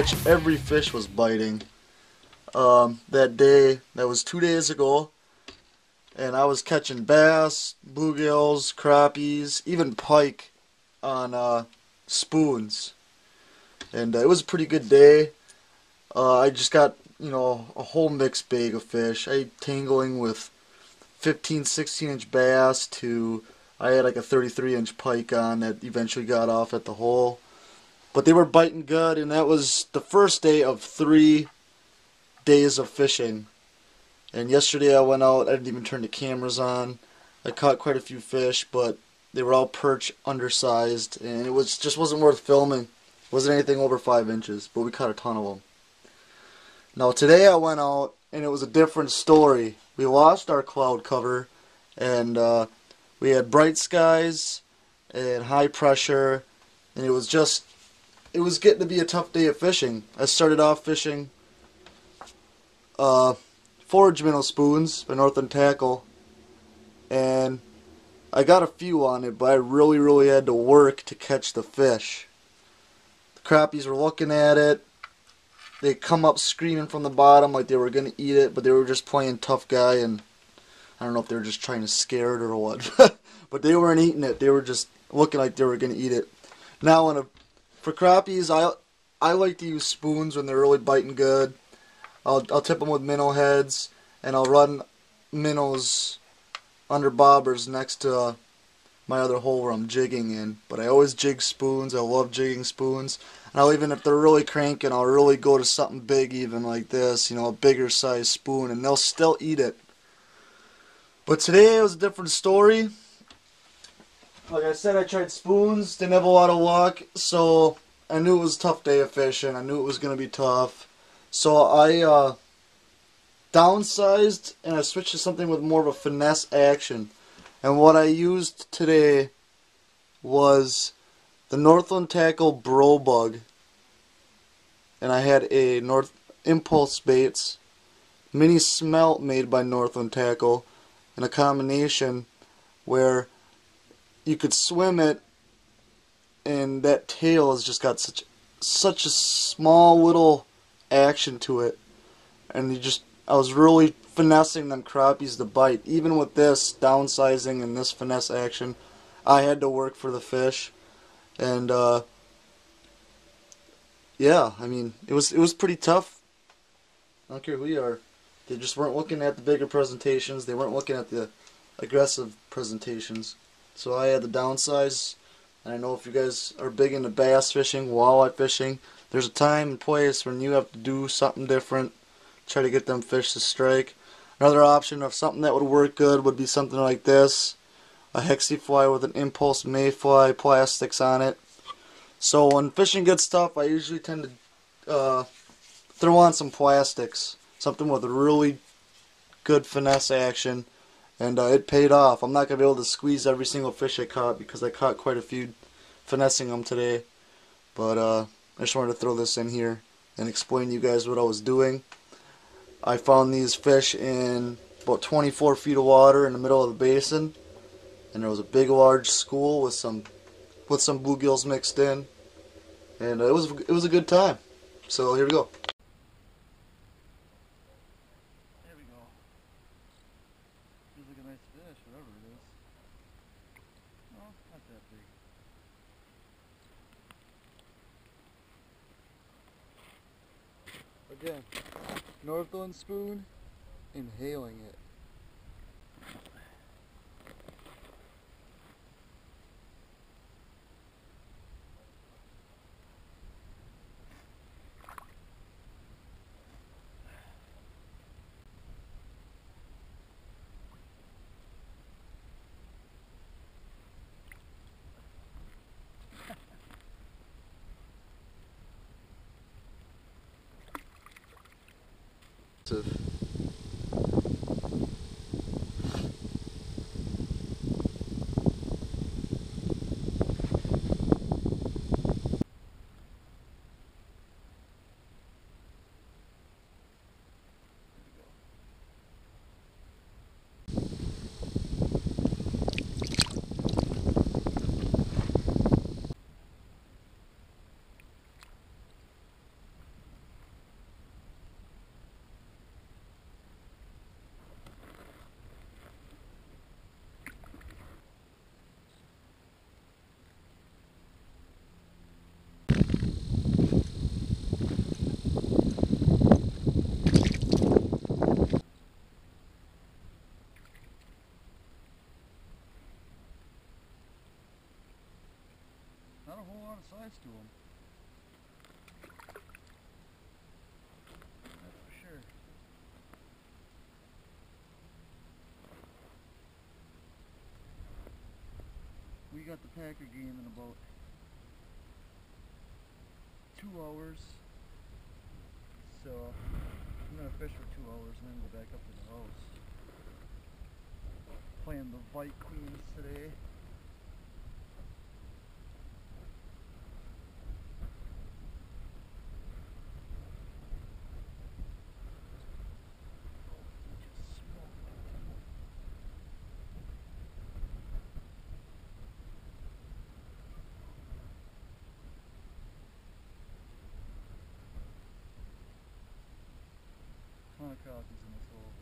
much every fish was biting. That day, that was 2 days ago, and I was catching bass, bluegills, crappies, even pike on spoons. And it was a pretty good day. I just got, a whole mixed bag of fish. I tangling with 15, 16-inch bass to, I had like a 33-inch pike on that eventually got off at the hole. But they were biting good, and that was the first day of 3 days of fishing. And yesterday I went out, I didn't even turn the cameras on. I caught quite a few fish, but they were all perch undersized, and it just wasn't worth filming. It wasn't anything over 5 inches, but we caught a ton of them. Now today I went out, and it was a different story. We lost our cloud cover, and we had bright skies and high pressure, and it was getting to be a tough day of fishing. I started off fishing forage minnow spoons by Northland Tackle, and I got a few on it, but I really had to work to catch the fish. The crappies were looking at it. They come up screaming from the bottom like they were going to eat it, but they were just playing tough guy, and I don't know if they were just trying to scare it or what. But they weren't eating it. They were just looking like they were going to eat it. Now, for crappies, I like to use spoons when they're really biting good. I'll tip them with minnow heads, and I'll run minnows under bobbers next to my other hole where I'm jigging in. But I always jig spoons. I love jigging spoons. And even if they're really cranking, I'll really go to something big, even like this, a bigger size spoon, and they'll still eat it. But today it was a different story. Like I said, I tried spoons, didn't have a lot of luck, so I knew it was a tough day of fishing. I knew it was going to be tough. So I downsized, and I switched to something with more of a finesse action. And what I used today was the Northland Tackle Bro Bug. And I had a Impulse Baits mini smelt made by Northland Tackle, in a combination where you could swim it, and that tail has just got such a small little action to it, and I was really finessing them crappies to bite. Even with this downsizing and this finesse action, I had to work for the fish, and yeah, I mean, it was pretty tough. I don't care who you are. They just weren't looking at the bigger presentations. They weren't looking at the aggressive presentations. So I had to downsize. And I know if you guys are big into bass fishing, walleye fishing, there's a time and place when you have to do something different, try to get them fish to strike. Another option of something that would work good would be something like this, a hexie fly with an Impulse mayfly plastics on it. So when fishing gets tough, I usually tend to throw on some plastics, something with a really good finesse action, and it paid off. I'm not going to be able to squeeze every single fish I caught because I caught quite a few finessing them today, but I just wanted to throw this in here and explain to you guys what I was doing. I found these fish in about 24 feet of water in the middle of the basin, and there was a big large school with some bluegills mixed in, and it was a good time. So here we go. There we go. Feels like a nice fish, whatever it is. No, not that big. Again, Northland spoon, inhaling it. lot of size to them. That's for sure. We got the Packer game in about 2 hours. So I'm gonna fish for 2 hours and then go back up to the house. Playing the White Queens today. Ton of crappies in this hole.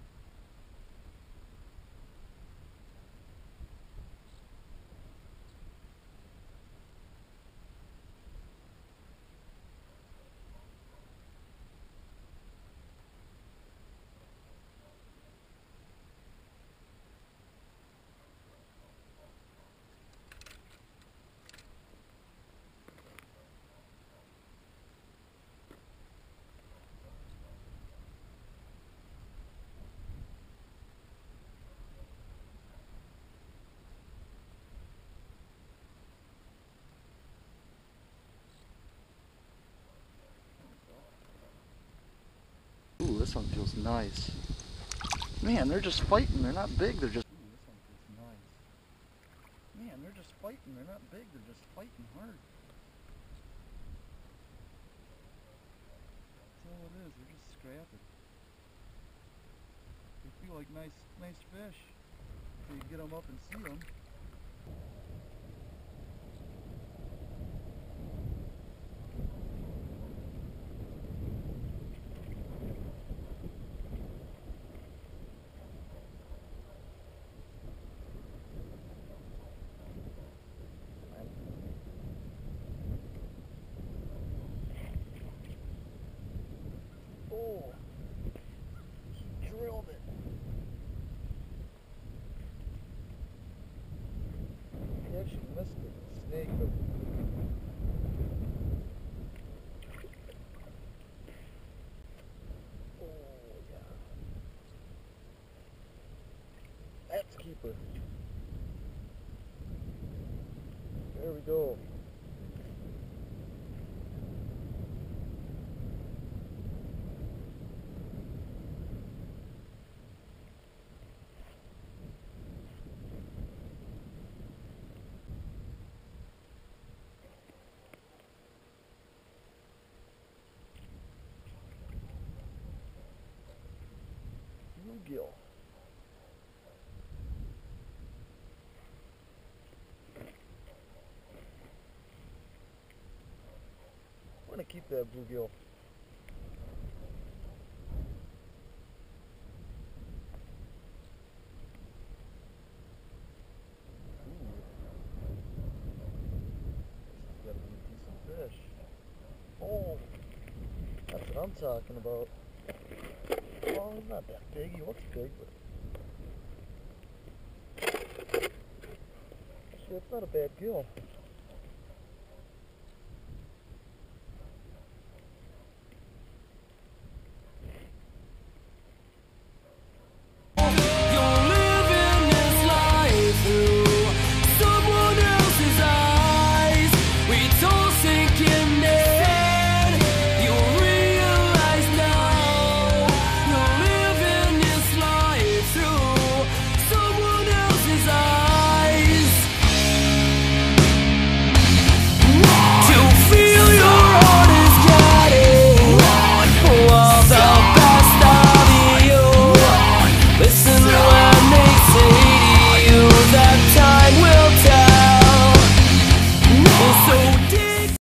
Ooh, this one feels nice. Man, they're just fighting. They're not big. They're just... Ooh, this one feels nice. Man, they're just fighting. They're not big. They're just fighting hard. That's all it is. They're just scrapping. They feel like nice fish. If you get them up and see them. Oh, he drilled it. He actually missed the snake. Oh, yeah. That's keeper. There we go. Bluegill. I'm gonna keep that bluegill. This has got to be a decent fish. Oh, that's what I'm talking about. Oh, he's not that big. He looks big, but actually, that's not a bad gill.